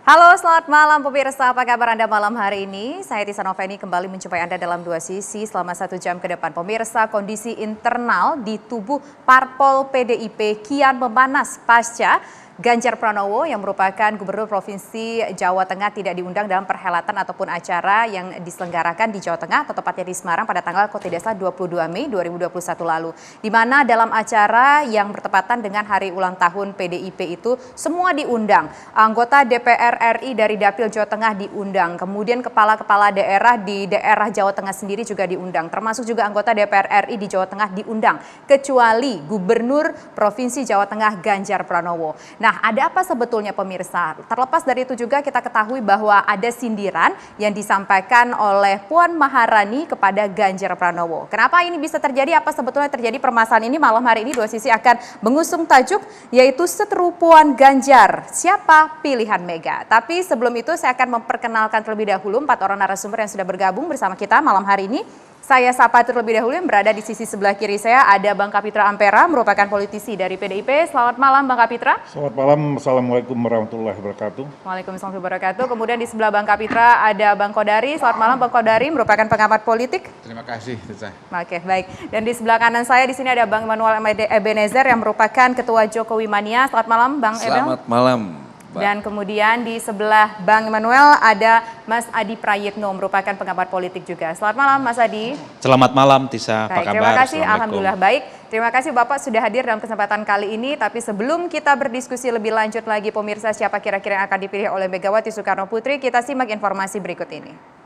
Halo, selamat malam pemirsa. Apa kabar Anda malam hari ini? Saya Tisa Noveni kembali menjumpai Anda dalam Dua Sisi selama 1 jam ke depan. Pemirsa, kondisi internal di tubuh Parpol PDIP kian memanas pasca Ganjar Pranowo yang merupakan Gubernur Provinsi Jawa Tengah tidak diundang dalam perhelatan ataupun acara yang diselenggarakan di Jawa Tengah atau tepatnya di Semarang pada tanggal kalau tidak salah 22 Mei 2021 lalu. Di mana dalam acara yang bertepatan dengan hari ulang tahun PDIP itu semua diundang. Anggota DPR RI dari Dapil Jawa Tengah diundang. Kemudian kepala-kepala daerah di daerah Jawa Tengah sendiri juga diundang. Termasuk juga anggota DPR RI di Jawa Tengah diundang. Kecuali Gubernur Provinsi Jawa Tengah Ganjar Pranowo. Nah, ada apa sebetulnya pemirsa? Terlepas dari itu juga kita ketahui bahwa ada sindiran yang disampaikan oleh Puan Maharani kepada Ganjar Pranowo. Kenapa ini bisa terjadi? Apa sebetulnya terjadi permasalahan ini? Malam hari ini Dua Sisi akan mengusung tajuk yaitu Seterupuan Ganjar. Siapa pilihan Mega? Tapi sebelum itu saya akan memperkenalkan terlebih dahulu 4 orang narasumber yang sudah bergabung bersama kita malam hari ini. Saya sapa terlebih dahulu yang berada di sisi sebelah kiri saya ada Bang Kapitra Ampera, merupakan politisi dari PDIP. Selamat malam Bang Kapitra. Selamat malam, Assalamualaikum warahmatullahi wabarakatuh. Waalaikumsalam warahmatullahi wabarakatuh. Kemudian di sebelah Bang Kapitra ada Bang Kodari. Selamat malam Bang Kodari, merupakan pengamat politik. Terima kasih, Tisa. Oke, baik. Dan di sebelah kanan saya di sini ada Bang Emmanuel Ebenezer yang merupakan Ketua Jokowi Mania. Selamat malam Bang Ebel. Selamat malam. Dan kemudian di sebelah Bang Emmanuel ada Mas Adi Prayitno, merupakan pengamat politik juga. Selamat malam Mas Adi. Selamat malam Tisa, apa kabar? Terima kasih, alhamdulillah baik. Terima kasih Bapak sudah hadir dalam kesempatan kali ini. Tapi sebelum kita berdiskusi lebih lanjut lagi pemirsa siapa kira-kira yang akan dipilih oleh Megawati Soekarno Putri, kita simak informasi berikut ini.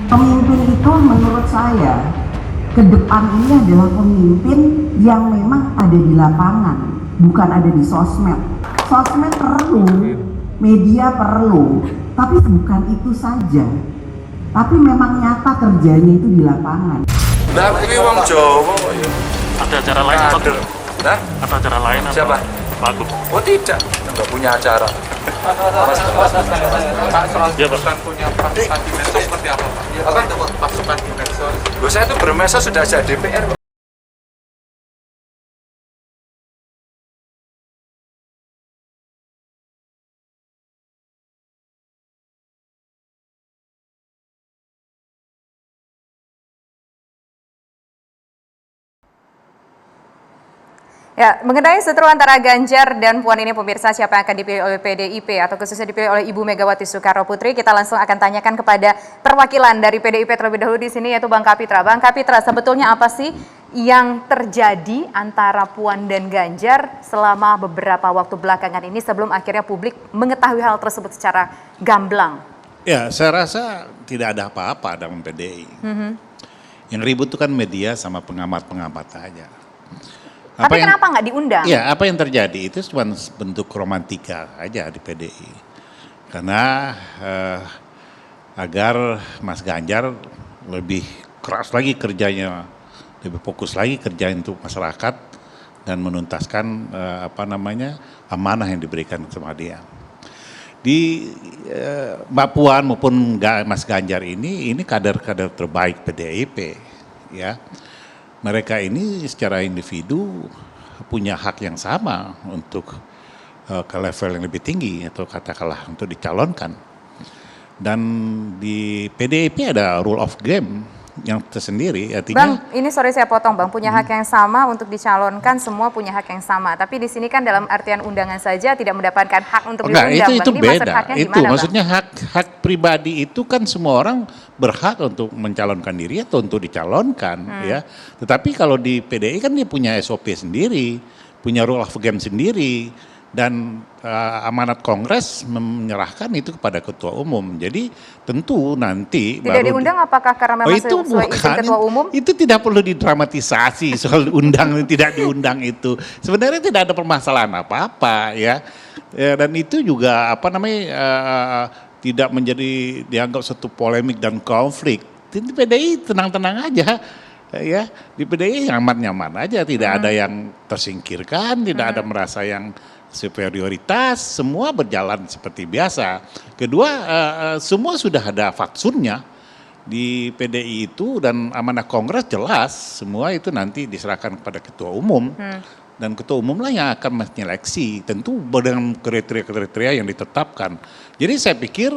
Pemimpin itu menurut saya ke depan ini adalah pemimpin yang memang ada di lapangan, bukan ada di sosmed. Sosmed perlu, media perlu, tapi bukan itu saja. Tapi memang nyata kerjanya itu di lapangan. Nah, ini wong Jawa. Ada acara lain atau Nah, ada acara lain siapa? Pak Agung? Oh tidak, nggak punya acara. Pak, soal Ya, Pak. bukan punya pasukan di medsos seperti apa, Pak? Apa itu pasukan di medsos? Loh, saya itu bermedsos sudah jadi DPR. Ya, mengenai seteru antara Ganjar dan Puan ini pemirsa siapa yang akan dipilih oleh PDIP atau khususnya dipilih oleh Ibu Megawati Soekarno Putri, kita langsung akan tanyakan kepada perwakilan dari PDIP terlebih dahulu di sini yaitu Bang Kapitra. Bang Kapitra, sebetulnya apa sih yang terjadi antara Puan dan Ganjar selama beberapa waktu belakangan ini sebelum akhirnya publik mengetahui hal tersebut secara gamblang? Ya, saya rasa tidak ada apa-apa dalam PDI. Yang ribut itu kan media sama pengamat-pengamat aja. Tapi kenapa nggak diundang? Ya, apa yang terjadi itu cuma bentuk romantika aja di PDI. Karena agar Mas Ganjar lebih keras lagi kerjanya, lebih fokus lagi kerja untuk masyarakat dan menuntaskan amanah yang diberikan sama dia. Di Mbak Puan maupun Mas Ganjar ini kader-kader terbaik PDIP, ya. Mereka ini secara individu punya hak yang sama untuk ke level yang lebih tinggi atau katakanlah untuk dicalonkan. Dan di PDIP ada rule of game yang tersendiri, artinya. Bang, ini sorry saya potong Bang, punya hak yang sama untuk dicalonkan, semua punya hak yang sama. Tapi di sini kan dalam artian undangan saja tidak mendapatkan hak untuk diundang. Itu Bang. Ini beda. Itu gimana, maksudnya hak pribadi itu kan semua orang berhak untuk mencalonkan diri atau untuk dicalonkan, ya. Tetapi kalau di PDI kan dia punya SOP sendiri, punya rule of game sendiri. Dan amanat Kongres menyerahkan itu kepada Ketua Umum. Jadi tentu nanti tidak diundang apakah karena memang itu sesuai izin Ketua Umum? Itu tidak perlu didramatisasi soal undang tidak diundang itu. Sebenarnya tidak ada permasalahan apa-apa ya. Dan itu juga tidak menjadi dianggap satu polemik dan konflik. Di PDI tenang-tenang aja. Ya, di PDI nyaman-nyaman aja, tidak ada yang tersingkirkan, tidak ada merasa yang superioritas, semua berjalan seperti biasa. Kedua, semua sudah ada fatsunnya di PDI itu, dan amanah Kongres jelas semua itu nanti diserahkan kepada ketua umum. Dan ketua umum lah yang akan menyeleksi, tentu dengan kriteria-kriteria yang ditetapkan. Jadi saya pikir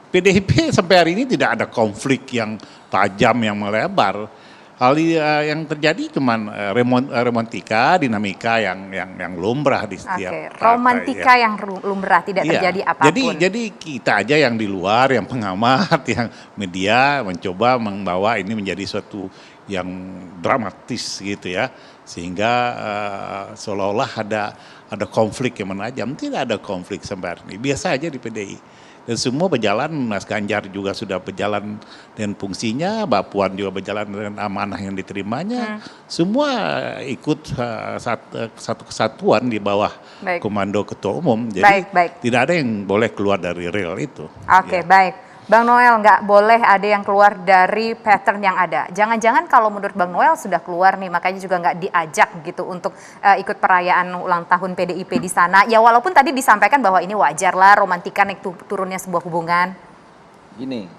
PDIP sampai hari ini tidak ada konflik yang tajam, yang melebar. Hal yang terjadi cuman romantika, dinamika yang lumrah di setiap partai. Romantika yang lumrah, tidak terjadi apapun. Jadi kita aja yang di luar, yang pengamat, yang media mencoba membawa ini menjadi suatu yang dramatis gitu ya, sehingga seolah-olah ada konflik yang menajam. Tidak ada konflik sampai hari ini, biasa aja di PDI. Dan semua berjalan, Mas Ganjar juga sudah berjalan dengan fungsinya, Mbak Puan juga berjalan dengan amanah yang diterimanya. Semua ikut satu kesatuan di bawah komando ketua umum. Jadi tidak ada yang boleh keluar dari rel itu. Oke, baik. Bang Noel, nggak boleh ada yang keluar dari pattern yang ada. Jangan-jangan kalau menurut Bang Noel sudah keluar nih, makanya juga nggak diajak gitu untuk ikut perayaan ulang tahun PDIP di sana. Ya walaupun tadi disampaikan bahwa ini wajar lah, romantika naik turunnya sebuah hubungan. Gini,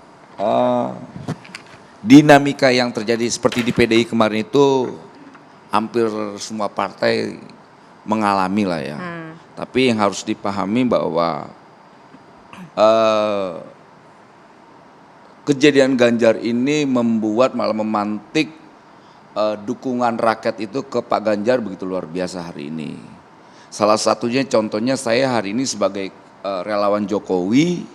dinamika yang terjadi seperti di PDI kemarin itu hampir semua partai mengalami lah ya. Tapi yang harus dipahami bahwa kejadian Ganjar ini membuat malah memantik dukungan rakyat itu ke Pak Ganjar begitu luar biasa hari ini. Salah satunya contohnya saya hari ini sebagai relawan Jokowi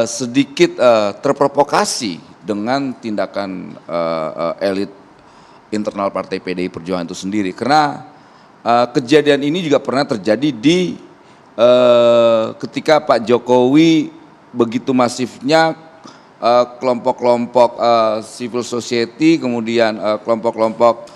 sedikit terprovokasi dengan tindakan elit internal Partai PDI Perjuangan itu sendiri. Karena kejadian ini juga pernah terjadi di ketika Pak Jokowi begitu masifnya kelompok-kelompok civil society, kemudian kelompok-kelompok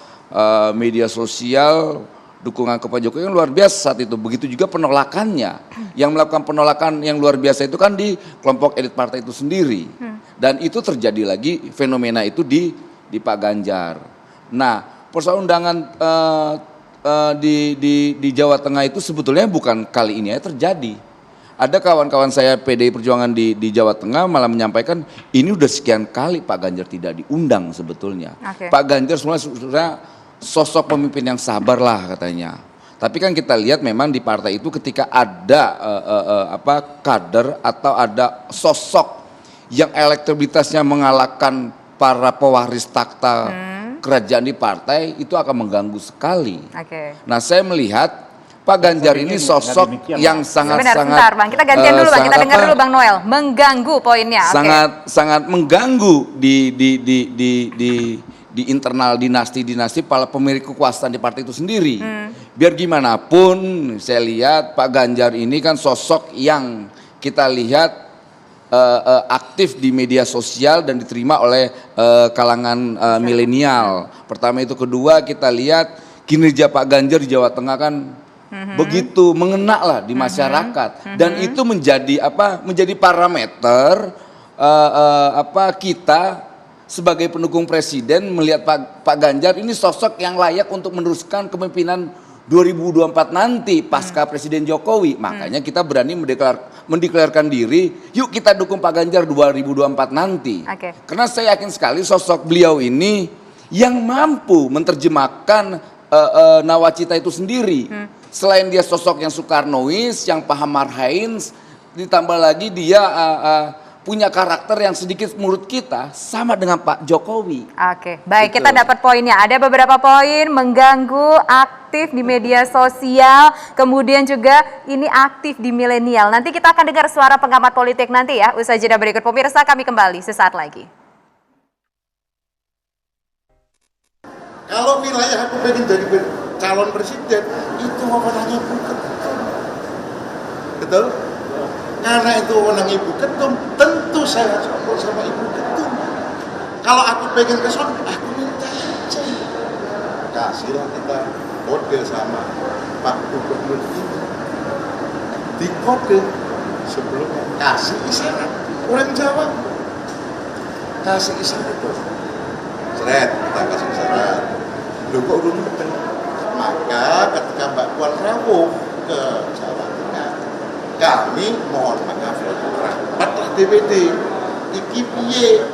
media sosial, dukungan ke Pak Jokowi yang luar biasa saat itu. Begitu juga penolakannya. Yang melakukan penolakan yang luar biasa itu kan di kelompok elit partai itu sendiri. Dan itu terjadi lagi fenomena itu di Pak Ganjar. Nah, persoalan undangan di Jawa Tengah itu sebetulnya bukan kali ini ya terjadi. Ada kawan-kawan saya PDI Perjuangan di Jawa Tengah malah menyampaikan ini udah sekian kali Pak Ganjar tidak diundang sebetulnya. Pak Ganjar sebenarnya sosok pemimpin yang sabar lah katanya. Tapi kan kita lihat memang di partai itu ketika ada kader atau ada sosok yang elektabilitasnya mengalahkan para pewaris takhta kerajaan di partai, itu akan mengganggu sekali. Nah, saya melihat Pak Ganjar ini sosok yang sangat-sangat Sebentar, Bang. Kita gantian dulu, Bang. Kita dengar dulu Bang Noel. Mengganggu poinnya. Sangat mengganggu di internal dinasti-dinasti para pemilik kekuasaan di partai itu sendiri. Biar gimana pun saya lihat Pak Ganjar ini kan sosok yang kita lihat aktif di media sosial dan diterima oleh kalangan milenial. Pertama itu, kedua kita lihat kinerja Pak Ganjar di Jawa Tengah kan begitu mengena lah di masyarakat, dan itu menjadi parameter kita sebagai pendukung presiden melihat Pak Ganjar ini sosok yang layak untuk meneruskan kepemimpinan 2024 nanti pasca Presiden Jokowi. Makanya kita berani mendeklarkan diri, yuk kita dukung Pak Ganjar 2024 nanti. Karena saya yakin sekali sosok beliau ini yang mampu menerjemahkan nawacita itu sendiri. Selain dia sosok yang Soekarnois, yang paham Marhains, ditambah lagi dia punya karakter yang sedikit menurut kita sama dengan Pak Jokowi. Baik, kita dapat poinnya. Ada beberapa poin: mengganggu, aktif di media sosial, kemudian juga ini aktif di milenial. Nanti kita akan dengar suara pengamat politik nanti ya, usai jeda berikut. Pemirsa, kami kembali sesaat lagi. Kalau wilayah aku pengen jadi calon presiden, itu wewenangnya Ibu Ketum. Betul? Karena itu wewenang Ibu Ketum, tentu saya support sama Ibu Ketum. Kalau aku pengen ke sana, aku minta aja. Kasihlah kita kode sama Pak Gubernur ini. Di kode sebelumnya, kasih isyarat. Orang Jawa, kasih isyarat. Seret, kita kasih isyarat. Lu kok udah mudeng? Maka ketika Mbak Puan rawuh ke Jawa Tengah, kami mohon maaf rapat lah DPD. Iki piye?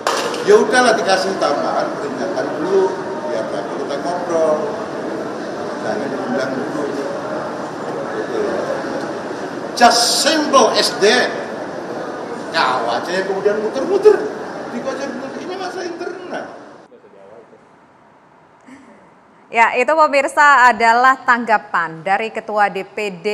Ya udahlah dikasih tambahan peringatan dulu, biar lagi kita ngobrol. Jangan diundang dulu. Gitu. Just simple as that. Kau aja yang kemudian muter-muter. Ini masalah internal. Ya, itu pemirsa adalah tanggapan dari Ketua DPD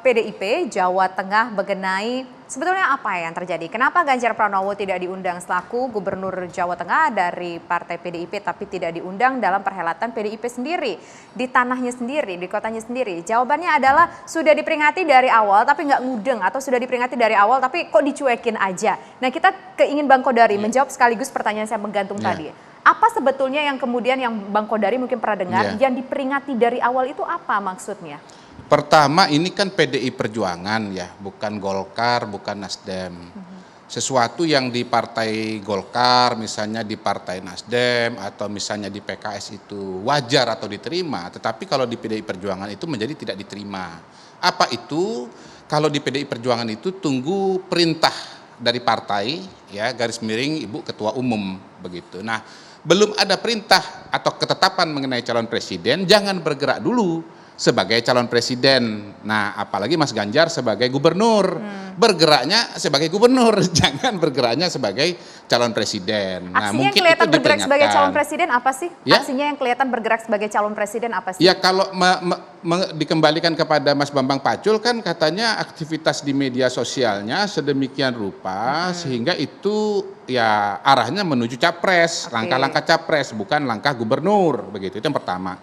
PDIP Jawa Tengah mengenai sebetulnya apa yang terjadi. Kenapa Ganjar Pranowo tidak diundang selaku Gubernur Jawa Tengah dari Partai PDIP tapi tidak diundang dalam perhelatan PDIP sendiri, di tanahnya sendiri, di kotanya sendiri. Jawabannya adalah sudah diperingati dari awal tapi nggak ngudeng, atau sudah diperingati dari awal tapi kok dicuekin aja. Nah, kita keingin Bang Kodari menjawab sekaligus pertanyaan saya menggantung tadi. Apa sebetulnya yang kemudian yang Bang Kodari mungkin pernah dengar yang diperingati dari awal itu apa maksudnya? Pertama, ini kan PDI Perjuangan ya, bukan Golkar, bukan Nasdem. Sesuatu yang di Partai Golkar, misalnya di Partai Nasdem atau misalnya di PKS itu wajar atau diterima, tetapi kalau di PDI Perjuangan itu menjadi tidak diterima. Apa itu? Kalau di PDI Perjuangan itu tunggu perintah dari partai, ya, garis miring Ibu Ketua Umum begitu. Nah, belum ada perintah atau ketetapan mengenai calon presiden, jangan bergerak dulu sebagai calon presiden. Nah, apalagi Mas Ganjar sebagai gubernur, bergeraknya sebagai gubernur, jangan bergeraknya sebagai calon presiden. Aksinya yang kelihatan bergerak sebagai calon presiden apa sih? Ya? Aksinya yang kelihatan bergerak sebagai calon presiden apa sih? Ya, kalau dikembalikan kepada Mas Bambang Pacul kan katanya aktivitas di media sosialnya sedemikian rupa sehingga itu ya arahnya menuju capres, langkah-langkah capres bukan langkah gubernur, begitu. Itu yang pertama.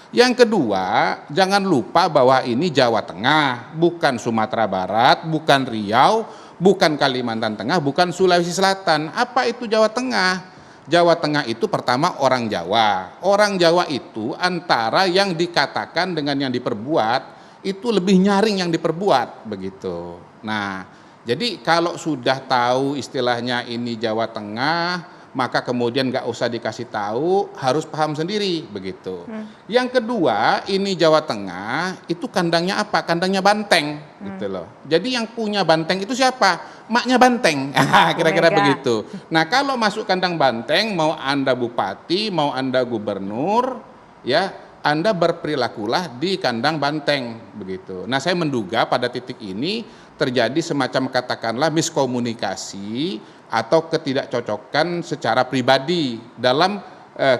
Yang kedua, jangan lupa bahwa ini Jawa Tengah, bukan Sumatera Barat, bukan Riau, bukan Kalimantan Tengah, bukan Sulawesi Selatan. Apa itu Jawa Tengah? Jawa Tengah itu pertama orang Jawa. Orang Jawa itu antara yang dikatakan dengan yang diperbuat, itu lebih nyaring yang diperbuat, begitu. Nah, jadi kalau sudah tahu istilahnya ini Jawa Tengah, maka kemudian nggak usah dikasih tahu, harus paham sendiri begitu. Yang kedua, ini Jawa Tengah itu kandangnya apa? Kandangnya banteng gitu loh. Jadi yang punya banteng itu siapa? Maknya banteng. Kira-kira begitu. Nah, kalau masuk kandang banteng, mau Anda bupati, mau Anda gubernur, ya Anda berperilakulah di kandang banteng begitu. Nah, saya menduga pada titik ini terjadi semacam katakanlah miskomunikasi atau ketidakcocokan secara pribadi dalam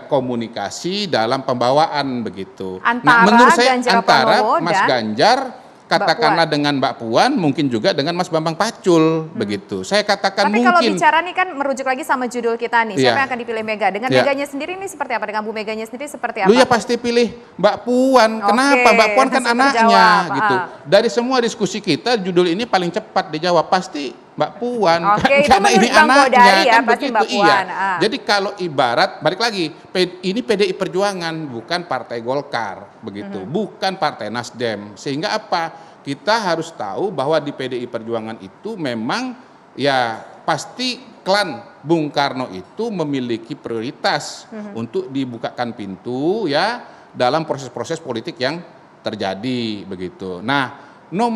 komunikasi, dalam pembawaan begitu. Nah, menurut saya antara Mas Ganjar katakanlah dengan Mbak Puan, mungkin juga dengan Mas Bambang Pacul begitu. Saya katakan tapi mungkin. Tapi kalau bicara nih kan merujuk lagi sama judul kita nih, siapa yang akan dipilih Mega? Dengan Meganya sendiri ini seperti apa? Dengan Bu Meganya sendiri seperti apa? Lu ya pasti pilih Mbak Puan. Kenapa? Mbak Puan kan anaknya gitu. Dari semua diskusi kita, judul ini paling cepat dijawab pasti Mbak Puan. Karena ini anaknya kan begitu. Iya. Jadi kalau ibarat balik lagi, ini PDI Perjuangan bukan Partai Golkar begitu, bukan Partai Nasdem. Sehingga apa? Kita harus tahu bahwa di PDI Perjuangan itu memang ya pasti klan Bung Karno itu memiliki prioritas untuk dibukakan pintu ya dalam proses-proses politik yang terjadi begitu. Nah,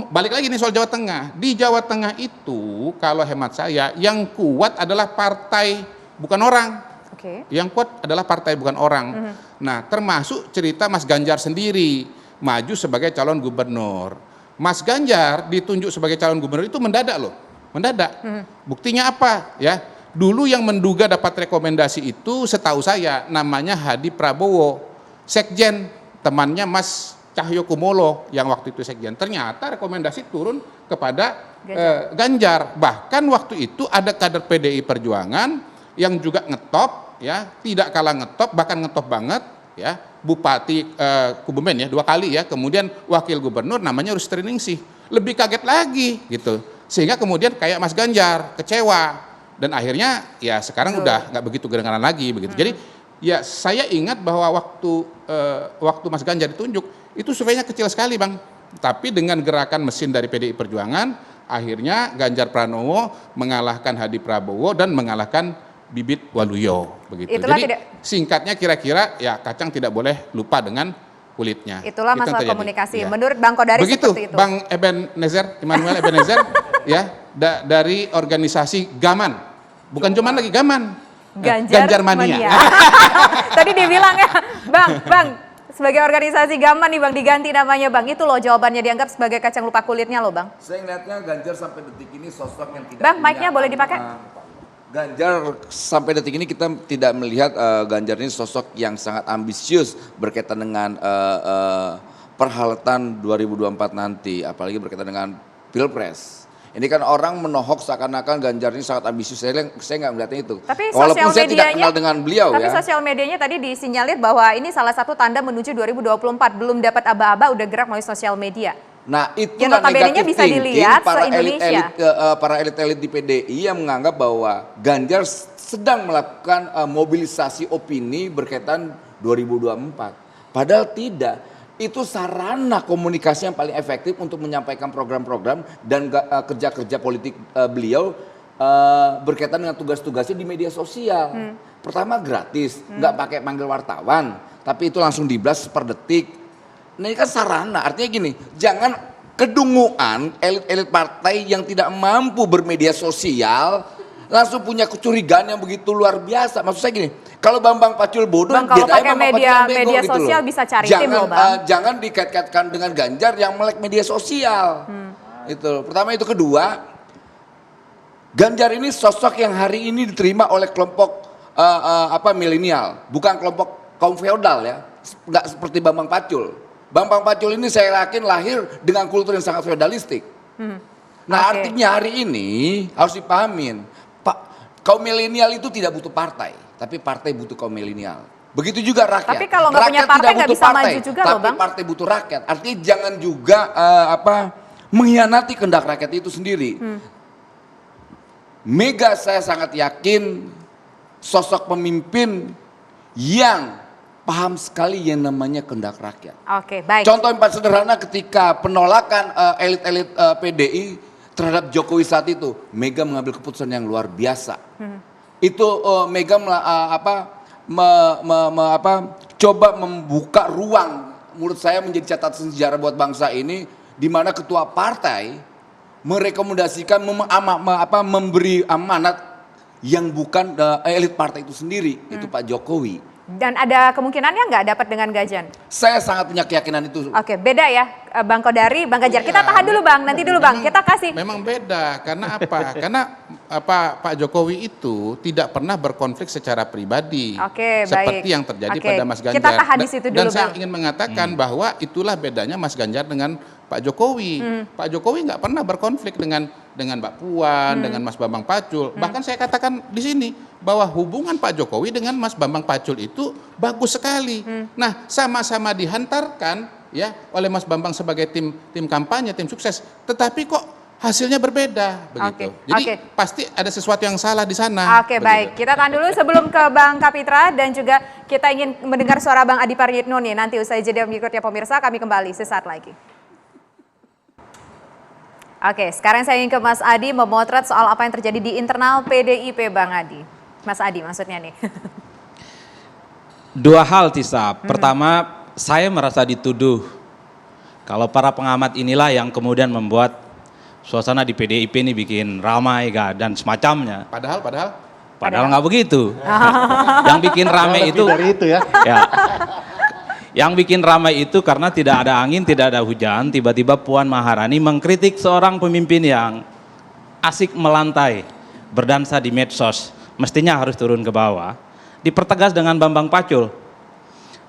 balik lagi nih soal Jawa Tengah. Di Jawa Tengah itu kalau hemat saya yang kuat adalah partai bukan orang. Yang kuat adalah partai bukan orang. Nah, termasuk cerita Mas Ganjar sendiri maju sebagai calon gubernur. Mas Ganjar ditunjuk sebagai calon gubernur itu mendadak loh, mendadak. Buktinya apa? Ya, dulu yang menduga dapat rekomendasi itu setahu saya namanya Hadi Prabowo, sekjen temannya Mas Cahyokumolo yang waktu itu sekjen. Ternyata rekomendasi turun kepada Ganjar. Bahkan waktu itu ada kader PDI Perjuangan yang juga ngetop, ya, tidak kalah ngetop, bahkan ngetop banget, ya. Bupati Kebumen ya 2 kali ya, kemudian wakil gubernur namanya Rusty Ningsih, lebih kaget lagi gitu, sehingga kemudian kayak Mas Ganjar kecewa dan akhirnya ya sekarang udah nggak begitu kedengaran lagi begitu. Jadi ya saya ingat bahwa waktu Mas Ganjar ditunjuk itu surveinya kecil sekali Bang, tapi dengan gerakan mesin dari PDI Perjuangan akhirnya Ganjar Pranowo mengalahkan Hadi Prabowo dan mengalahkan Bibit Waluyo begitu. Itulah jadi singkatnya kira-kira ya Kacang tidak boleh lupa dengan kulitnya. Itulah Itu yang masalah terjadi. komunikasi. Ya. Menurut Bang Kodari Begitu, seperti itu. Bang Immanuel Ebenezer, ya, dari organisasi Gaman, bukan cuma lagi Gaman, Ganjar Mania. Tadi dibilang ya, Bang, sebagai organisasi Gaman nih Bang, diganti namanya Bang. Itu loh jawabannya dianggap sebagai kacang lupa kulitnya loh Bang. Saya ngeliatnya Ganjar sampai detik ini sosok yang tidak Bang, mic-nya boleh dipakai? Ganjar sampai detik ini kita tidak melihat Ganjar ini sosok yang sangat ambisius berkaitan dengan perhelatan 2024 nanti, apalagi berkaitan dengan Pilpres. Ini kan orang menohok seakan-akan Ganjar ini sangat ambisius. Saya nggak melihatnya itu. Tapi walaupun saya tidak medianya, kenal dengan beliau tapi ya. sosial medianya tadi disinyalir bahwa ini salah satu tanda menuju 2024. Belum dapat aba-aba udah gerak melalui sosial media. Nah, Yang itulah notabene-nya negatif bisa thinking dilihat para se-Indonesia. para elit-elit di PDI yang menganggap bahwa Ganjar sedang melakukan mobilisasi opini berkaitan 2024. Padahal tidak. Itu sarana komunikasi yang paling efektif untuk menyampaikan program-program dan kerja-kerja politik beliau berkaitan dengan tugas-tugasnya di media sosial. Pertama gratis, nggak pakai manggil wartawan, tapi itu langsung diblas per detik. Nah ini kan sarana, artinya gini, jangan kedunguan elit-elit partai yang tidak mampu bermedia sosial langsung punya kecurigaan yang begitu luar biasa. Maksud saya gini, kalau Bambang Pacul bodoh, Bang, kalau pakai media gitu sosial loh. bisa cari tim loh Bang. Jangan dikait-kaitkan dengan Ganjar yang melek media sosial. Itu pertama. Itu kedua, Ganjar ini sosok yang hari ini diterima oleh kelompok milenial, bukan kelompok kaum feodal ya, nggak seperti Bambang Pacul. Bambang Pacul ini saya yakin lahir dengan kultur yang sangat feodalistik. Nah artinya hari ini harus dipahamin, kaum milenial itu tidak butuh partai, tapi partai butuh kaum milenial. Begitu juga rakyat. Tapi kalau nggak punya partai nggak bisa maju juga loh Bang. Tapi partai butuh rakyat. Artinya jangan juga mengkhianati kehendak rakyat itu sendiri. Mega saya sangat yakin sosok pemimpin yang paham sekali yang namanya kehendak rakyat. Oke, baik. Contoh yang paling sederhana ketika penolakan elit-elit PDI terhadap Jokowi saat itu, Mega mengambil keputusan yang luar biasa. Itu Mega coba membuka ruang, menurut saya menjadi catatan sejarah buat bangsa ini, di mana ketua partai merekomendasikan memberi amanat yang bukan elit partai itu sendiri, itu Pak Jokowi. Dan ada kemungkinannya nggak dapat dengan Gajan? Saya sangat punya keyakinan itu. Oke, beda ya Bang Kodari, Bang Ganjar. Kita tahan dulu Bang, nanti dulu Bang. Kita kasih. Memang beda, karena apa? Karena Pak Jokowi itu tidak pernah berkonflik secara pribadi. Oke, seperti baik. yang terjadi Oke, pada Mas Ganjar. kita tahan di situ dulu, Dan saya Bang. ingin mengatakan bahwa itulah bedanya Mas Ganjar dengan Pak Jokowi. Pak Jokowi nggak pernah berkonflik dengan Mbak Puan, dengan Mas Bambang Pacul. Bahkan saya katakan di sini bahwa hubungan Pak Jokowi dengan Mas Bambang Pacul itu bagus sekali. Nah, sama-sama dihantarkan ya oleh Mas Bambang sebagai tim kampanye, tim sukses. Tetapi kok hasilnya berbeda begitu. Jadi pasti ada sesuatu yang salah di sana. Oke, baik. Kita tahan dulu sebelum ke Bang Kapitra dan juga kita ingin mendengar suara Bang Adi Prayitno nih. Nanti usai jeda berikutnya pemirsa, kami kembali sesaat lagi. Oke, sekarang saya ingin ke Mas Adi memotret soal apa yang terjadi di internal PDIP, Bang Adi. Mas Adi maksudnya nih. Dua hal Tisa. Pertama, saya merasa dituduh kalau para pengamat inilah yang kemudian membuat suasana di PDIP ini bikin ramai dan semacamnya. Padahal nggak begitu. Yang bikin ramai itu dari itu ya. Yang bikin ramai itu karena tidak ada angin, tidak ada hujan, tiba-tiba Puan Maharani mengkritik seorang pemimpin yang asik melantai, berdansa di medsos, mestinya harus turun ke bawah. Dipertegas dengan Bambang Pacul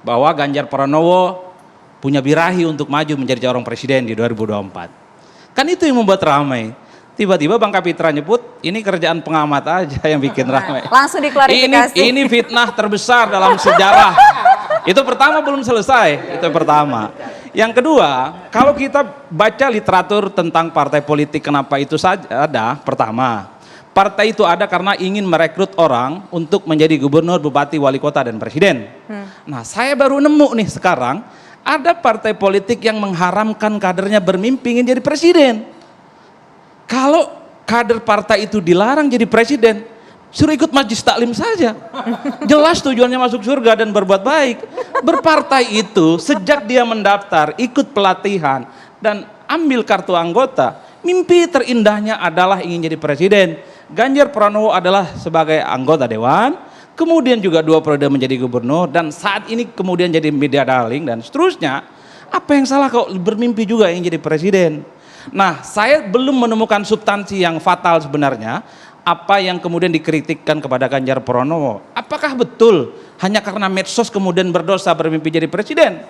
bahwa Ganjar Pranowo punya birahi untuk maju menjadi calon presiden di 2024. Kan itu yang membuat ramai. Tiba-tiba Bang Kapitra nyebut ini kerjaan pengamat aja yang bikin ramai. Langsung diklarifikasi. Ini fitnah terbesar dalam sejarah. Itu pertama belum selesai, itu pertama. Yang kedua, kalau kita baca literatur tentang partai politik, kenapa itu saja ada? Pertama, partai itu ada karena ingin merekrut orang untuk menjadi gubernur, bupati, wali kota, dan presiden. Nah, saya baru nemu nih sekarang, ada partai politik yang mengharamkan kadernya bermimpi ingin jadi presiden. Kalau kader partai itu dilarang jadi presiden, suruh ikut majlis taklim saja. Jelas tujuannya masuk surga dan berbuat baik. Berpartai itu sejak dia mendaftar, ikut pelatihan dan ambil kartu anggota, mimpi terindahnya adalah ingin jadi presiden. Ganjar Pranowo adalah sebagai anggota dewan, kemudian juga 2 periode menjadi gubernur, dan saat ini kemudian jadi media darling dan seterusnya. Apa yang salah kalau bermimpi juga ingin jadi presiden? Nah, saya belum menemukan substansi yang fatal sebenarnya. Apa yang kemudian dikritikkan kepada Ganjar Pranowo, apakah betul hanya karena medsos kemudian berdosa bermimpi jadi presiden?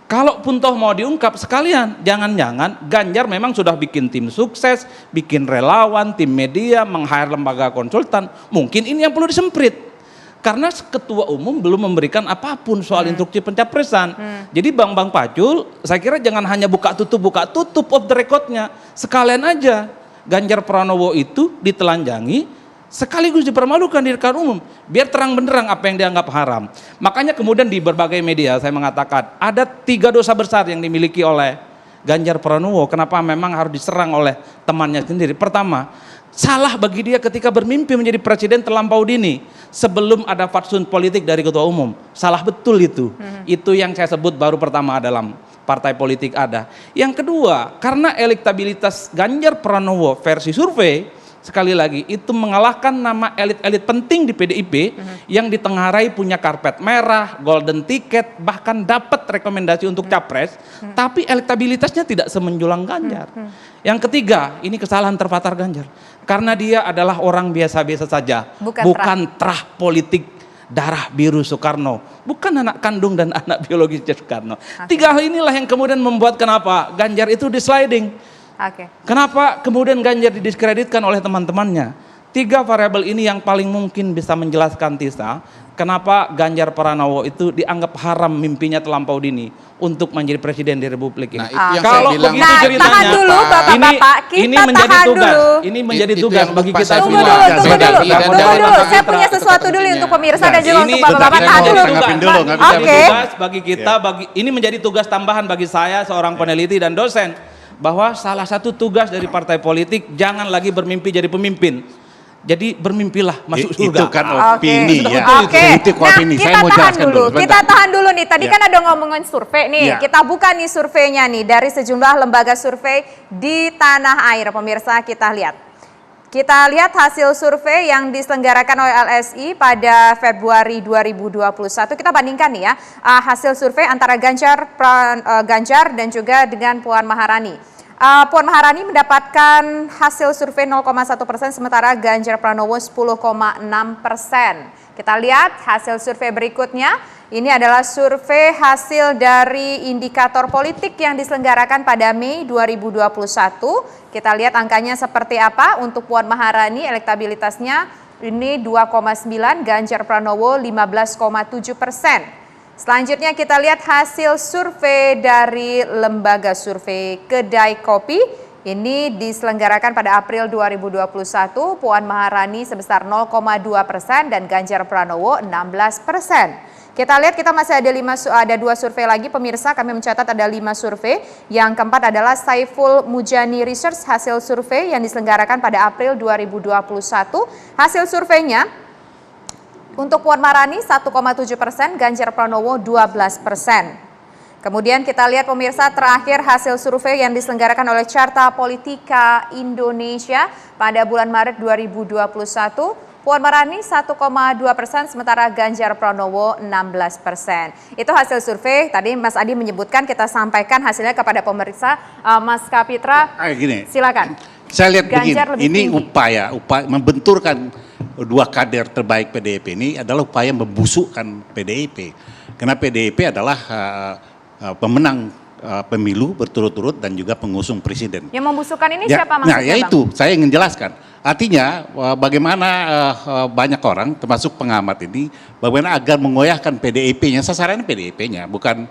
Kalaupun toh mau diungkap sekalian, jangan-jangan Ganjar memang sudah bikin tim sukses, bikin relawan, tim media, meng-hire lembaga konsultan. Mungkin ini yang perlu disemprit. Karena ketua umum belum memberikan apapun soal instruksi pencapresan. Jadi Bang Pacul, saya kira jangan hanya buka tutup off the record-nya. Sekalian aja Ganjar Pranowo itu ditelanjangi, sekaligus dipermalukan di depan umum, biar terang benderang apa yang dianggap haram. Makanya kemudian di berbagai media saya mengatakan ada 3 dosa besar yang dimiliki oleh Ganjar Pranowo. Kenapa memang harus diserang oleh temannya sendiri? Pertama, salah bagi dia ketika bermimpi menjadi presiden terlampau dini, sebelum ada fatsun politik dari ketua umum. Salah betul itu. Itu yang saya sebut baru pertama dalam partai politik ada. Yang kedua, karena elektabilitas Ganjar Pranowo versi survei, sekali lagi itu mengalahkan nama elit-elit penting di PDIP yang ditengarai punya karpet merah, golden ticket, bahkan dapat rekomendasi untuk capres, tapi elektabilitasnya tidak semenjulang Ganjar. Yang ketiga, ini kesalahan terfatar Ganjar, karena dia adalah orang biasa-biasa saja, bukan terah politik darah biru Soekarno, bukan anak kandung dan anak biologisnya Soekarno. 3 hal inilah yang kemudian membuat kenapa Ganjar itu disliding. Kenapa kemudian Ganjar didiskreditkan oleh teman-temannya? 3 variabel ini yang paling mungkin bisa menjelaskan Tisa, kenapa Ganjar Pranowo itu dianggap haram mimpinya terlampau dini untuk menjadi presiden di Republik ini. Kalau begitu ceritanya, tahan dulu Bapak-Bapak, ini menjadi tugas. Ini menjadi tugas bagi kita semua. Tunggu dulu. Saya punya sesuatu dulu untuk pemirsa dan juga untuk Bapak-Bapak. Tahan dulu. Tugas bagi kita, ini menjadi tugas tambahan bagi saya seorang peneliti dan dosen, bahwa salah satu tugas dari partai politik jangan lagi bermimpi jadi pemimpin. Jadi bermimpilah masuk surga. Itu kan opini ya. Itu opini. Saya mau jelaskan dulu. Kita tahan dulu nih. Tadi kan ada ngomongin survei nih. Kita buka nih surveinya nih dari sejumlah lembaga survei di tanah air. Pemirsa, kita lihat. Kita lihat hasil survei yang diselenggarakan oleh LSI pada Februari 2021. Kita bandingkan nih ya, hasil survei antara Ganjar dan juga dengan Puan Maharani. Puan Maharani mendapatkan hasil survei 0,1%, sementara Ganjar Pranowo 10,6%. Kita lihat hasil survei berikutnya. Ini adalah survei hasil dari indikator politik yang diselenggarakan pada Mei 2021. Kita lihat angkanya seperti apa. Untuk Puan Maharani elektabilitasnya ini 2,9, Ganjar Pranowo 15,7%. Selanjutnya kita lihat hasil survei dari lembaga survei Kedai Kopi. Ini diselenggarakan pada April 2021, Puan Maharani sebesar 0,2% dan Ganjar Pranowo 16%. Kita lihat kita masih ada 2 survei lagi pemirsa, kami mencatat ada 5 survei. Yang keempat adalah Saiful Mujani Research, hasil survei yang diselenggarakan pada April 2021. Hasil surveinya untuk Puan Maharani 1,7%, Ganjar Pranowo 12%. Kemudian kita lihat pemirsa terakhir hasil survei yang diselenggarakan oleh Carta Politika Indonesia pada bulan Maret 2021. Puan Maharani 1,2%, sementara Ganjar Pranowo 16%. Itu hasil survei, tadi Mas Adi menyebutkan, kita sampaikan hasilnya kepada pemirsa. Mas Kapitra, silakan. Saya lihat begini, ini upaya membenturkan 2 kader terbaik PDIP ini adalah upaya membusukkan PDIP. Karena PDIP adalah pemenang pemilu berturut-turut dan juga pengusung presiden. Yang membusukkan ini siapa maksudnya? Nah, yaitu saya ingin jelaskan. Artinya bagaimana banyak orang termasuk pengamat ini bagaimana agar mengoyahkan PDIP-nya, sasarannya PDIP-nya, bukan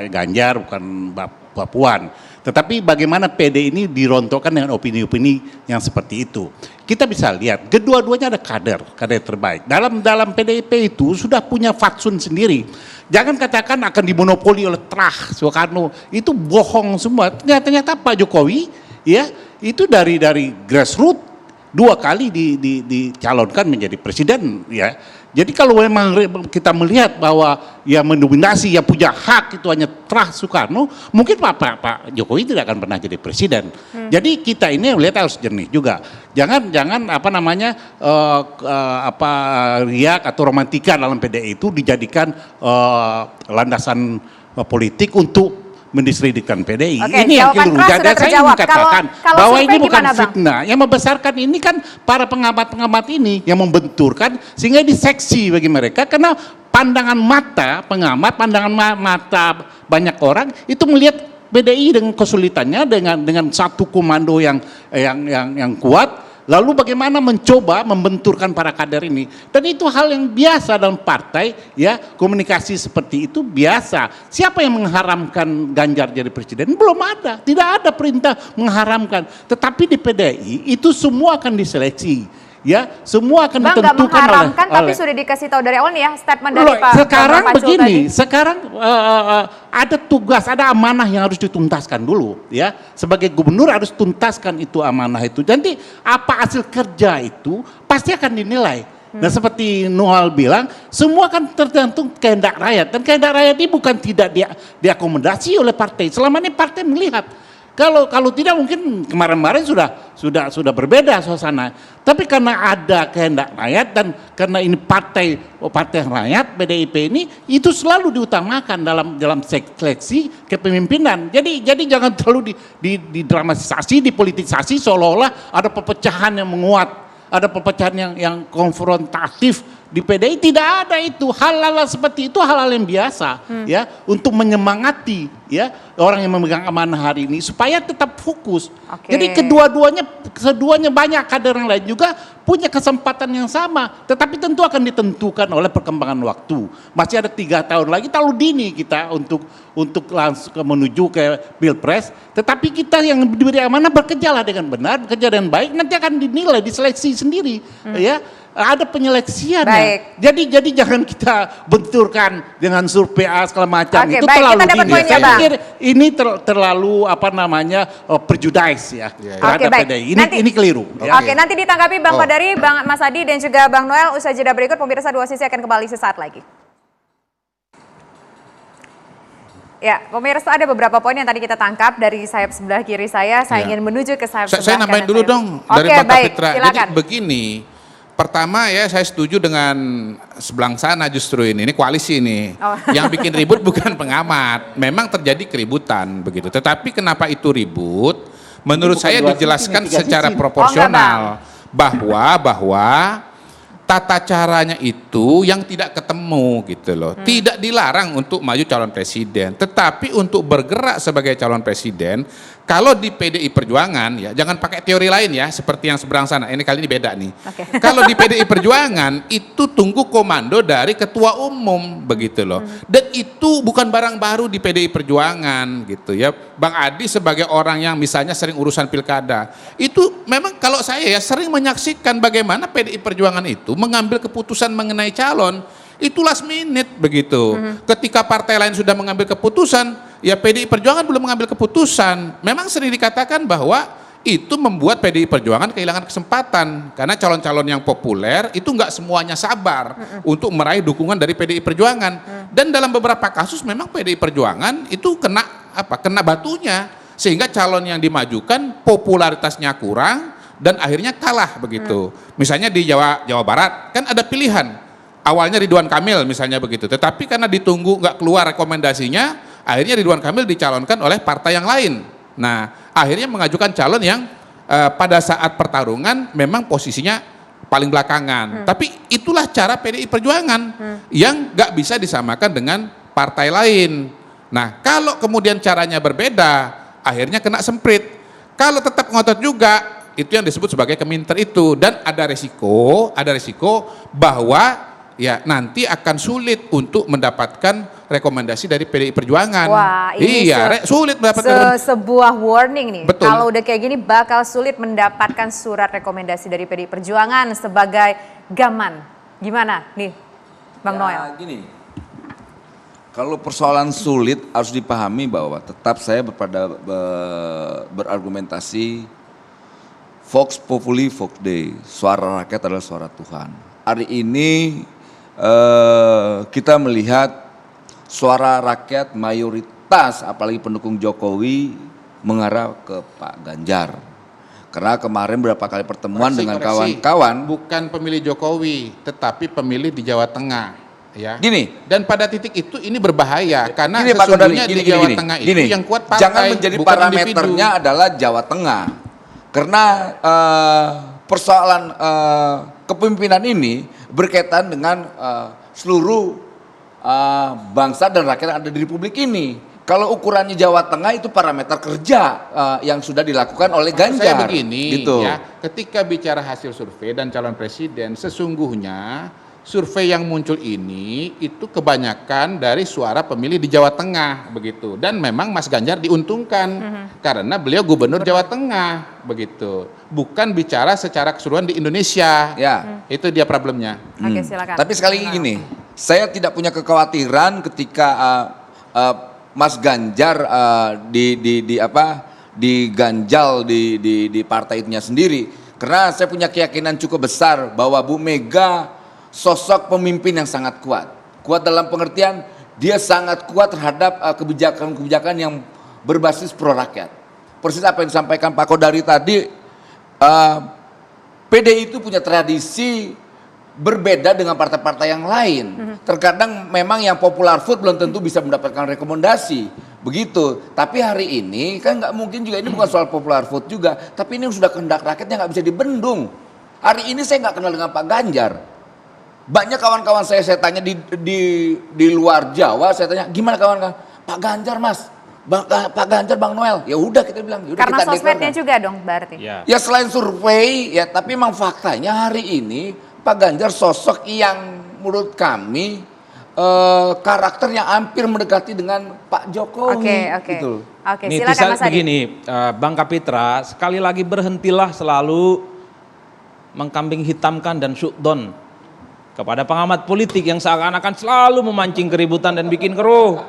Ganjar, bukan Mbak Puan. Tetapi bagaimana PD ini dirontokkan dengan opini-opini yang seperti itu. Kita bisa lihat kedua-duanya ada kader terbaik. Dalam PDIP itu sudah punya fatsun sendiri. Jangan katakan akan dimonopoli oleh Terah Soekarno, itu bohong semua. Ternyata Pak Jokowi ya itu dari grassroots 2 kali dicalonkan menjadi presiden ya. Jadi kalau memang kita melihat bahwa yang mendominasi, yang punya hak itu hanya terah Soekarno, mungkin Pak Jokowi tidak akan pernah jadi presiden. Jadi kita ini melihat harus jernih juga. Jangan riak atau romantika dalam PDI itu dijadikan landasan politik untuk mendiskreditkan PDI. Oke, ini yang keliru. Jadi saya ingin katakan bahwa ini bukan fitnah. Yang membesarkan ini kan para pengamat-pengamat ini yang membenturkan sehingga diseksi bagi mereka karena pandangan mata pengamat, pandangan mata banyak orang itu melihat PDI dengan kesulitannya dengan satu komando yang kuat. Lalu bagaimana mencoba membenturkan para kader ini. Dan itu hal yang biasa dalam partai, ya, komunikasi seperti itu biasa. Siapa yang mengharamkan Ganjar jadi presiden? Belum ada, tidak ada perintah mengharamkan. Tetapi di PDI itu semua akan diseleksi. Ya, semua akan ditentukan mengharamkan, tapi sudah dikasih tahu dari awal nih ya statement dari Pak. Sekarang begini, sekarang ada tugas, ada amanah yang harus dituntaskan dulu, ya. Sebagai gubernur harus tuntaskan itu amanah itu. Nanti apa hasil kerja itu pasti akan dinilai. Nah seperti Noel bilang, semua kan tergantung kehendak rakyat dan kehendak rakyat ini bukan tidak diakomodasi oleh partai. Selama ini partai melihat. Kalau tidak mungkin kemarin-kemarin sudah berbeda suasana. Tapi karena ada kehendak rakyat dan karena ini partai rakyat PDIP ini itu selalu diutamakan dalam seleksi kepemimpinan. Jadi jangan terlalu didramatisasi, dipolitisasi seolah-olah ada perpecahan yang menguat, ada perpecahan yang konfrontatif di PDI. Tidak ada itu. Hal-hal seperti itu hal-hal yang biasa ya untuk menyemangati ya orang yang memegang amanah hari ini supaya tetap fokus. Jadi keduanya banyak kader yang lain juga punya kesempatan yang sama, tetapi tentu akan ditentukan oleh perkembangan waktu. Masih ada 3 tahun lagi, terlalu dini kita untuk langsung menuju ke Pilpres. Tetapi kita yang diberi amanah bekerjalah dengan benar, bekerja dengan baik, nanti akan dinilai, diseleksi sendiri ya. Ada penyeleksiannya. Jadi jangan kita benturkan dengan survei A segala macam. Itu terlalu dini. Saya pikir ini terlalu prejudice ya terhadap PDI. Ini keliru. Oke, nanti ditanggapi Bang Kodari, Bang Mas Adi dan juga Bang Noel. Usai jeda berikut, pemirsa Dua Sisi akan kembali sesaat lagi. Ya, pemirsa, ada beberapa poin yang tadi kita tangkap dari sayap sebelah kiri saya. Saya ingin menuju ke sayap sebelah kanan. Saya nambahin dulu dong dari Pak Kapitra. Jadi begini. Pertama ya saya setuju dengan sebelah sana justru ini koalisi ini. Yang bikin ribut bukan pengamat, memang terjadi keributan begitu. Tetapi kenapa itu ribut? Menurut saya dijelaskan secara proporsional bahwa tata caranya itu yang tidak ketemu gitu loh. Tidak dilarang untuk maju calon presiden, tetapi untuk bergerak sebagai calon presiden, kalau di PDI Perjuangan ya jangan pakai teori lain ya seperti yang seberang sana. Ini kali ini beda nih. Kalau di PDI Perjuangan itu tunggu komando dari ketua umum begitu loh. Dan itu bukan barang baru di PDI Perjuangan gitu ya. Bang Adi sebagai orang yang misalnya sering urusan pilkada, itu memang kalau saya ya sering menyaksikan bagaimana PDI Perjuangan itu mengambil keputusan mengenai calon itu last minute begitu. Ketika partai lain sudah mengambil keputusan, ya PDI Perjuangan belum mengambil keputusan. Memang sering dikatakan bahwa itu membuat PDI Perjuangan kehilangan kesempatan karena calon-calon yang populer itu nggak semuanya sabar untuk meraih dukungan dari PDI Perjuangan. Dan dalam beberapa kasus memang PDI Perjuangan itu kena batunya sehingga calon yang dimajukan popularitasnya kurang dan akhirnya kalah begitu. Misalnya di Jawa Barat kan ada pilihan. Awalnya Ridwan Kamil misalnya begitu, tetapi karena ditunggu nggak keluar rekomendasinya, akhirnya Ridwan Kamil dicalonkan oleh partai yang lain. Nah, akhirnya mengajukan calon yang pada saat pertarungan memang posisinya paling belakangan. Tapi itulah cara PDI Perjuangan yang nggak bisa disamakan dengan partai lain. Nah, kalau kemudian caranya berbeda, akhirnya kena semprit. Kalau tetap ngotot juga, itu yang disebut sebagai keminter itu. Dan ada resiko bahwa ya nanti akan sulit untuk mendapatkan rekomendasi dari PDI Perjuangan. Wah, ini sulit mendapatkan sebuah warning nih. Betul. Kalau udah kayak gini bakal sulit mendapatkan surat rekomendasi dari PDI Perjuangan sebagai gaman. Gimana nih, Bang Noel? Gini, kalau persoalan sulit harus dipahami bahwa tetap saya berargumentasi Vox Populi Vox Dei, suara rakyat adalah suara Tuhan. Hari ini kita melihat suara rakyat mayoritas, apalagi pendukung Jokowi, mengarah ke Pak Ganjar. Karena kemarin berapa kali pertemuan dengan kawan-kawan. Bukan pemilih Jokowi, tetapi pemilih di Jawa Tengah. Ya. Gini. Dan pada titik itu ini berbahaya karena Gini, sesungguhnya di Jawa Tengah itu yang kuat partai, jangan menjadi bukan parameternya individu. adalah Jawa Tengah. Karena persoalan kepemimpinan ini berkaitan dengan seluruh bangsa dan rakyat yang ada di Republik ini. Kalau ukurannya Jawa Tengah itu parameter kerja yang sudah dilakukan oleh Ganjar. Saya begini, gitu. ya, ketika bicara hasil survei dan calon presiden, sesungguhnya survei yang muncul ini itu kebanyakan dari suara pemilih di Jawa Tengah begitu. Dan memang Mas Ganjar diuntungkan karena beliau gubernur Jawa Tengah begitu. Bukan bicara secara keseluruhan di Indonesia. Ya. Itu dia problemnya. Oke, silakan. Tapi sekali lagi gini, saya tidak punya kekhawatiran ketika Mas Ganjar diganjal di partainya sendiri. Karena saya punya keyakinan cukup besar bahwa Bu Mega sosok pemimpin yang sangat kuat. Kuat dalam pengertian dia sangat kuat terhadap kebijakan-kebijakan yang berbasis pro rakyat. Persis apa yang disampaikan Pak Kodari tadi, PDI itu punya tradisi berbeda dengan partai-partai yang lain. Terkadang memang yang popular vote belum tentu bisa mendapatkan rekomendasi. Begitu. Tapi hari ini kan nggak mungkin juga, ini bukan soal popular vote juga. Tapi ini sudah kehendak rakyatnya nggak bisa dibendung. Hari ini saya nggak kenal dengan Pak Ganjar. Banyak kawan-kawan saya tanya di luar Jawa, saya tanya gimana kawan-kawan? Pak Ganjar Mas, Pak Ganjar Bang Noel. Ya udah kita bilang. Karena kita sosmednya juga dong berarti. Ya selain survei ya, tapi memang faktanya hari ini Pak Ganjar sosok yang menurut kami karakter yang hampir mendekati dengan Pak Jokowi. Oke. Gitu. Oke, Nih, silakan Mas Adi. begini, Bang Kapitra, sekali lagi berhentilah selalu mengkambing hitamkan dan syukdon kepada pengamat politik yang seakan-akan selalu memancing keributan dan bikin keruh.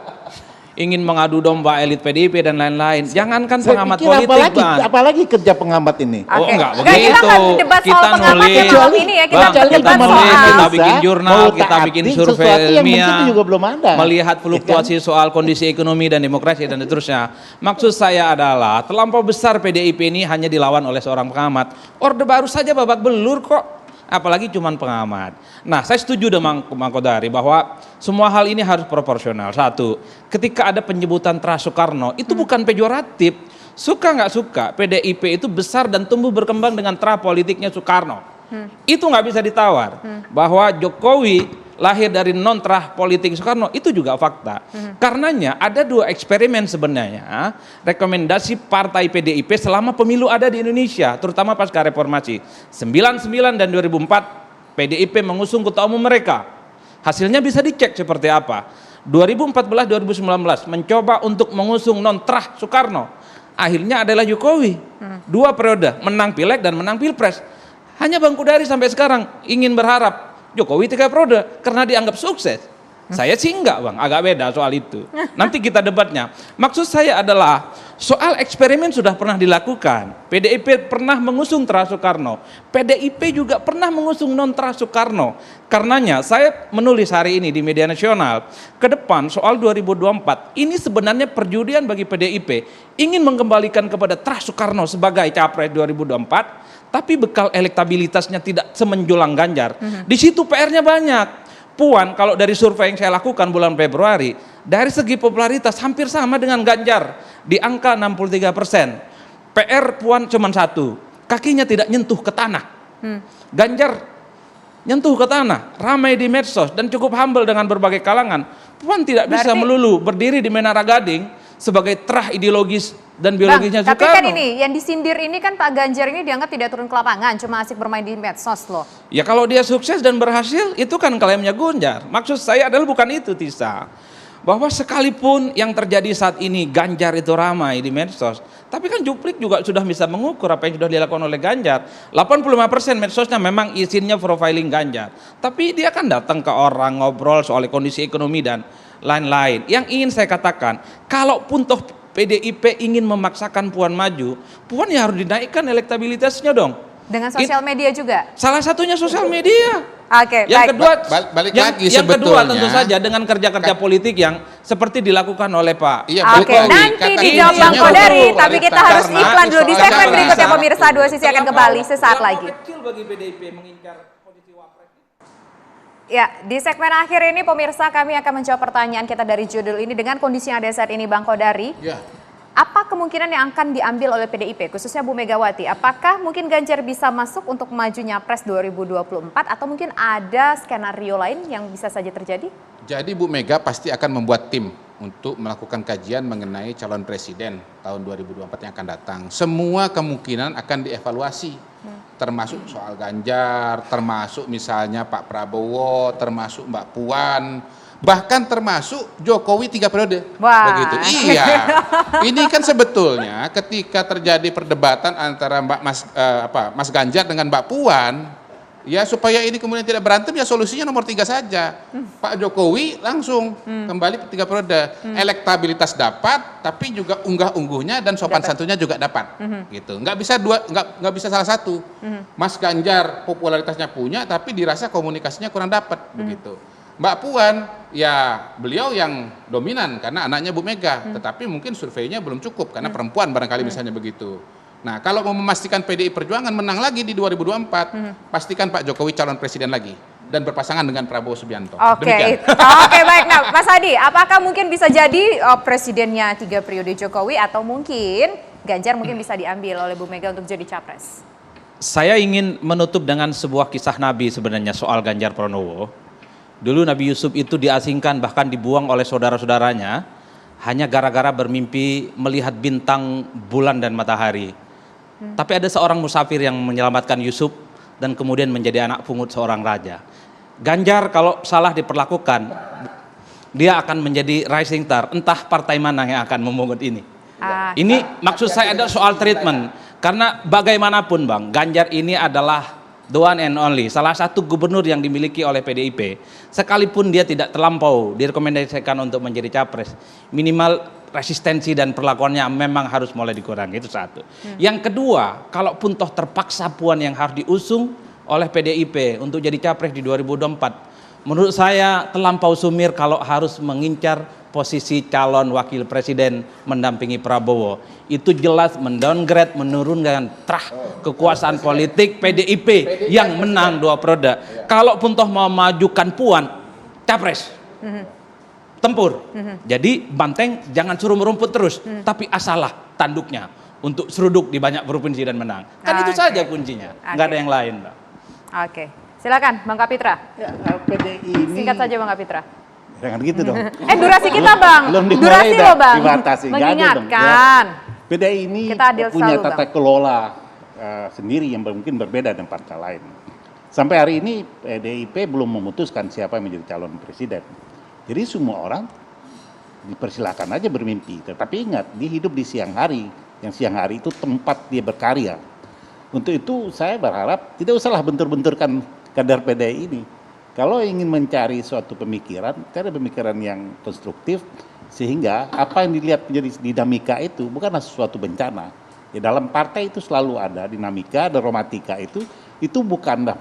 Ingin mengadu domba elit PDIP dan lain-lain. Jangankan pengamat politik, Bang. Apalagi kerja pengamat ini. Oh, enggak Kita begitu. kan debat soal pengamat nulis, ya malam ini ya. Kita Bang, debat nulis, soal. kita bikin jurnal, kita bikin survei ilmiah, juga belum ada. melihat fluktuasi soal kondisi ekonomi dan demokrasi dan seterusnya. Maksud saya adalah terlampau besar PDIP ini hanya dilawan oleh seorang pengamat. Orde Baru saja babak belur kok. Apalagi cuman pengamat. Nah, saya setuju dengan Bang Kodari bahwa semua hal ini harus proporsional. Satu, ketika ada penyebutan Tra Soekarno, itu bukan pejoratif. Suka nggak suka, PDIP itu besar dan tumbuh berkembang dengan tra politiknya Soekarno. Itu nggak bisa ditawar. Bahwa Jokowi lahir dari non-trah politik Soekarno, itu juga fakta. Karenanya ada dua eksperimen sebenarnya, rekomendasi partai PDIP selama pemilu ada di Indonesia, terutama pasca reformasi. 99 dan 2004 PDIP mengusung ketua umum mereka. Hasilnya bisa dicek seperti apa. 2014-2019 mencoba untuk mengusung non-trah Soekarno. Akhirnya adalah Jokowi. 2 periode, menang Pileg dan menang Pilpres. Hanya Bang Kodari sampai sekarang ingin berharap Jokowi 3 periode karena dianggap sukses. Saya sih enggak, Bang, agak beda soal itu. Nanti kita debatnya. Maksud saya adalah soal eksperimen sudah pernah dilakukan. PDIP pernah mengusung Tra Soekarno. PDIP juga pernah mengusung non Tra Soekarno. Karenanya saya menulis hari ini di media nasional, ke depan soal 2024 ini sebenarnya perjudian bagi PDIP, ingin mengembalikan kepada Tra Soekarno sebagai capres 2024. Tapi bekal elektabilitasnya tidak semenjulang Ganjar. Di situ PR-nya banyak. Puan kalau dari survei yang saya lakukan bulan Februari, dari segi popularitas hampir sama dengan Ganjar di angka 63%. PR Puan cuma satu, kakinya tidak nyentuh ke tanah. Ganjar nyentuh ke tanah, ramai di medsos dan cukup humble dengan berbagai kalangan. Puan tidak bisa melulu berdiri di Menara Gading sebagai terah ideologis dan biologisnya Soekarno. Tapi kan ini, yang disindir ini kan Pak Ganjar ini dianggap tidak turun ke lapangan, cuma asik bermain di medsos loh. Ya kalau dia sukses dan berhasil, itu kan klaimnya Ganjar. Maksud saya adalah bukan itu, Tisa. Bahwa sekalipun yang terjadi saat ini Ganjar itu ramai di medsos, tapi kan Juplik juga sudah bisa mengukur apa yang sudah dilakukan oleh Ganjar. 85% medsosnya memang isinya profiling Ganjar. Tapi dia kan datang ke orang, ngobrol soal kondisi ekonomi dan lain-lain. Yang ingin saya katakan, kalaupun toh PDIP ingin memaksakan Puan maju, Puan ya harus dinaikkan elektabilitasnya dong. Dengan sosial media juga? Salah satunya sosial media. Oke, yang baik. kedua, balik lagi yang kedua sebetulnya. tentu saja dengan kerja-kerja politik yang seperti dilakukan oleh Pak. Iya, Oke, nanti dijawab Bang Kodari, tapi kita harus iklan dulu di segmen berikutnya pemirsa. Dua Sisi akan kembali sesaat lagi. Kecil bagi PDIP mengincar posisi wapres. Ya, di segmen akhir ini pemirsa kami akan menjawab pertanyaan kita dari judul ini dengan kondisi yang ada saat ini Bang Kodari. Ya. Apa kemungkinan yang akan diambil oleh PDIP, khususnya Bu Megawati? Apakah mungkin Ganjar bisa masuk untuk maju Nyapres 2024 atau mungkin ada skenario lain yang bisa saja terjadi? Jadi Bu Mega pasti akan membuat tim untuk melakukan kajian mengenai calon presiden tahun 2024 yang akan datang. Semua kemungkinan akan dievaluasi, termasuk soal Ganjar, termasuk misalnya Pak Prabowo, termasuk Mbak Puan, bahkan termasuk Jokowi 3 periode. Wah. Begitu. Iya. Ini kan sebetulnya ketika terjadi perdebatan antara Mas Ganjar dengan Mbak Puan, ya supaya ini kemudian tidak berantem ya solusinya nomor 3 saja. Pak Jokowi langsung kembali ke 3 periode. Elektabilitas dapat, tapi juga unggah-ungguhnya dan sopan santunnya juga dapat. Gitu. Nggak bisa salah satu. Mas Ganjar popularitasnya punya, tapi dirasa komunikasinya kurang dapat. Begitu. Mbak Puan, ya beliau yang dominan karena anaknya Bu Mega, tetapi mungkin surveinya belum cukup karena perempuan barangkali misalnya begitu. Nah, kalau mau memastikan PDI Perjuangan menang lagi di 2024, pastikan Pak Jokowi calon presiden lagi dan berpasangan dengan Prabowo Subianto. Oke, oke, baik. Nah, Mas Hadi, apakah mungkin bisa jadi presidennya 3 periode Jokowi atau mungkin Ganjar mungkin bisa diambil oleh Bu Mega untuk jadi capres? Saya ingin menutup dengan sebuah kisah Nabi sebenarnya soal Ganjar Pranowo. Dulu Nabi Yusuf itu diasingkan bahkan dibuang oleh saudara-saudaranya hanya gara-gara bermimpi melihat bintang, bulan dan matahari. Tapi ada seorang musafir yang menyelamatkan Yusuf dan kemudian menjadi anak pungut seorang raja. Ganjar kalau salah diperlakukan, dia akan menjadi rising star. Entah partai mana yang akan memungut ini. Ini maksud saya adalah soal treatment. Karena bagaimanapun Bang, Ganjar ini adalah the one and only, salah satu gubernur yang dimiliki oleh PDIP. Sekalipun dia tidak terlampau direkomendasikan untuk menjadi capres, minimal resistensi dan perlakuannya memang harus mulai dikurangi, itu satu. Yang kedua, kalaupun toh terpaksa Puan yang harus diusung oleh PDIP untuk jadi capres di 2024, menurut saya terlampau sumir kalau harus mengincar posisi calon wakil presiden mendampingi Prabowo. Itu jelas mendowngrade, menurunkan kekuasaan politik PDIP yang menang 2 periode. Kalaupun toh mau majukan Puan capres, tempur. Jadi banteng jangan suruh merumput terus, tapi asalah tanduknya untuk seruduk di banyak provinsi dan menang. Kan itu saja kuncinya, nggak ada yang lain, Mbak. Oke, silakan Bang Kapitra. Ya, PDI ini Singkat saja Bang Kapitra. Jangan gitu dong. Durasi kita Bang. Belum Durasi loh Bang. Dibatasi. Mengingatkan. Ya. PDI ini kita adil punya selalu, tata kelola sendiri yang mungkin berbeda dengan partai lain. Sampai hari ini PDIP belum memutuskan siapa yang menjadi calon presiden. Jadi semua orang dipersilakan aja bermimpi. Tetapi ingat, dia hidup di siang hari. Yang siang hari itu tempat dia berkarya. Untuk itu saya berharap tidak usahlah bentur-benturkan kader PDI ini. Kalau ingin mencari suatu pemikiran, cari pemikiran yang konstruktif, sehingga apa yang dilihat menjadi dinamika itu bukanlah sesuatu bencana. Ya, dalam partai itu selalu ada dinamika, ada romantika itu bukanlah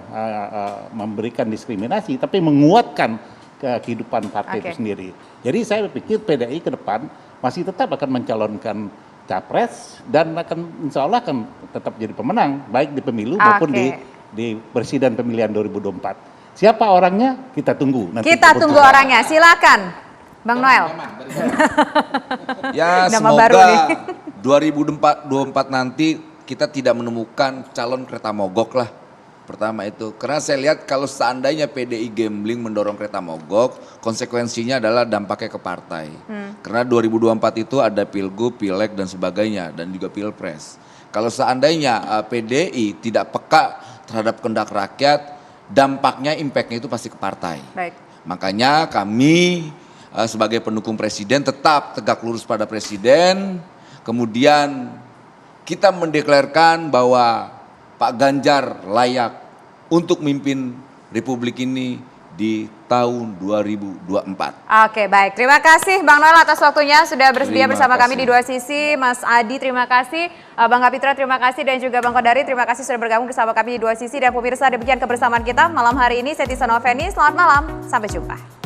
memberikan diskriminasi, tapi menguatkan kehidupan partai itu sendiri. Jadi saya berpikir PDI ke depan masih tetap akan mencalonkan capres dan akan insya Allah akan tetap jadi pemenang, baik di pemilu maupun di presiden pemilihan 2024. Siapa orangnya? Kita tunggu. Nanti kita tunggu orangnya. Silakan, Bang Noel. Ya, semoga 2024 nanti kita tidak menemukan calon kereta mogok lah. Pertama itu, karena saya lihat kalau seandainya PDI gambling mendorong kereta mogok, konsekuensinya adalah dampaknya ke partai. Karena 2024 itu ada pilgub, pileg dan sebagainya, dan juga pilpres. Kalau seandainya PDI tidak peka terhadap kehendak rakyat, dampaknya, impactnya itu pasti ke partai. Baik. Makanya kami sebagai pendukung presiden tetap tegak lurus pada presiden. Kemudian kita mendeklarasikan bahwa Pak Ganjar layak untuk memimpin Republik ini di tahun 2024. Oke, baik. Terima kasih Bang Noel atas waktunya sudah bersedia bersama kami di Dua Sisi. Mas Adi, terima kasih. Bang Kapitra, terima kasih. Dan juga Bang Kodari, terima kasih sudah bergabung bersama kami di Dua Sisi. Dan pemirsa, demikian kebersamaan kita malam hari ini. Saya Tisa Noveni, selamat malam. Sampai jumpa.